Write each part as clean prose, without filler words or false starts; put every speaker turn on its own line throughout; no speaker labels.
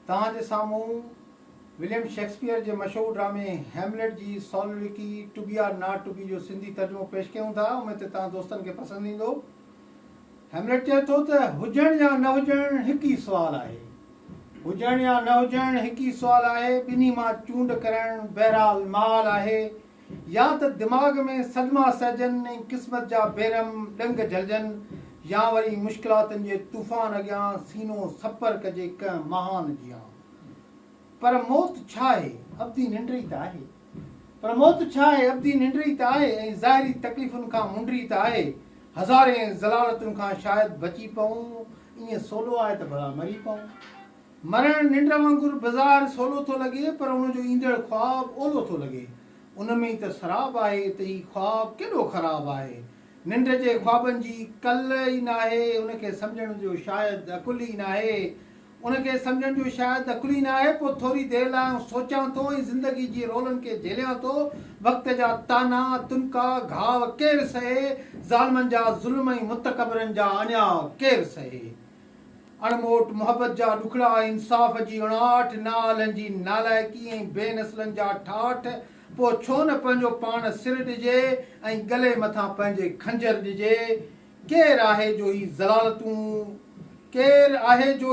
तव्हांजे साम्हूं William Shakespeare जे मशहूर ड्रामे हैमलेट जी soliloquy to be or not to be जो सिंधी तर्जुमो पेश कयूं था। उमेद तव्हां दोस्तनि खे पसंदि ईंदो। हैमलेट चए थो त हुजण या न हुजण हिकु ई सुवाल आहे। हुजण या न हुजण हिकु ई सुवाल आहे। ॿिन्ही मां चूंड करणु बहरहाल माल आहे। या त दिमाग़ में सदमा सहिजनि ऐं क़िस्मत जा बेरम ॾंग झलजनि, या वरी मुश्किलातुनि जे तूफ़ान अॻियां सीनो सफ़र कजे कंहिं महान जियां। पर मौत छा आहे? अब्दी निंड ई त आहे। पर मौत छा आहे? अब्दी निंड ई त आहे ऐं ज़ाहिरी तकलीफ़ुनि खां मुंडी त आहे। हज़ारे ज़लालतुनि खां शायदि बची पऊं, ईअं सोलो आहे त भला मरी पऊं। मरण निंड वांगुरु बाज़ार सोलो थो लॻे, पर उनजो ईंदड़ ख़्वाबु ओलो थो लॻे। उन में ई त शराब आहे त ही ख़्वाबु केॾो ख़राबु आहे। निंड जे ख़्वाबनि जी कल ई न आहे, उनखे सम्झण जो शायदि अकुल ई न आहे। उनखे सम्झण जो शायदि अकुल ई न आहे। पोइ थोरी देरि लाइ सोचां थो ऐं ज़िंदगी जी रोलनि खे झेलियां थो। वक़्त जा ताना तुनका घाव केरु सहे, ज़ालमनि जा ज़ुल्म ऐं मुतकबरनि जा अञा केरु सहे। अणमोट मोहबत जा ॾुखड़ा, इंसाफ़ जी उणाहठ, नालनि जी नालाइकी ऐं बेनसलनि जा ठाठ। पोइ छो न पंहिंजो पाण सिर ॾिजे ऐं गले मथां पंहिंजे खंजर ॾिजे। केरु आहे जो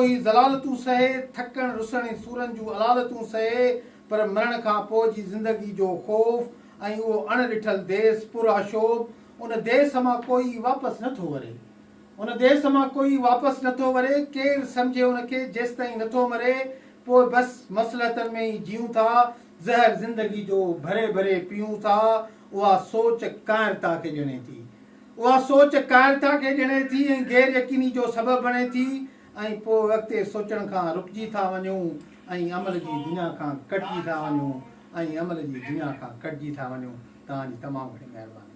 ही ज़लालतूं सहे, थकण रुसण ऐं सूरनि जूं अलालतूं सहे। पर मरण खां पोइ जी ज़िंदगी जो ख़ौफ़ ऐं उहो अणॾिठल देस पुरआशोब, उन देस मां कोई वापसि नथो वरे। उन देस मां कोई वापसि नथो वरे। केरु सम्झे उनखे जेसिताईं नथो मरे। पोइ बसि मसलतनि में ई जियूं था, ज़हर ज़िंदगी जो भरे भरे पीयूं था। उहा सोच काइरता खे ॼणे थी। उहा सोच काइरता खे ॼणे थी ऐं गैर यकीनी जो सबबु बणे थी। ऐं पोइ अॻिते सोचण खां रुकिजी था वञूं ऐं अमल जी दुनिया खां कटिजी था वञूं। तव्हांजी तमामु घणी महिरबानी।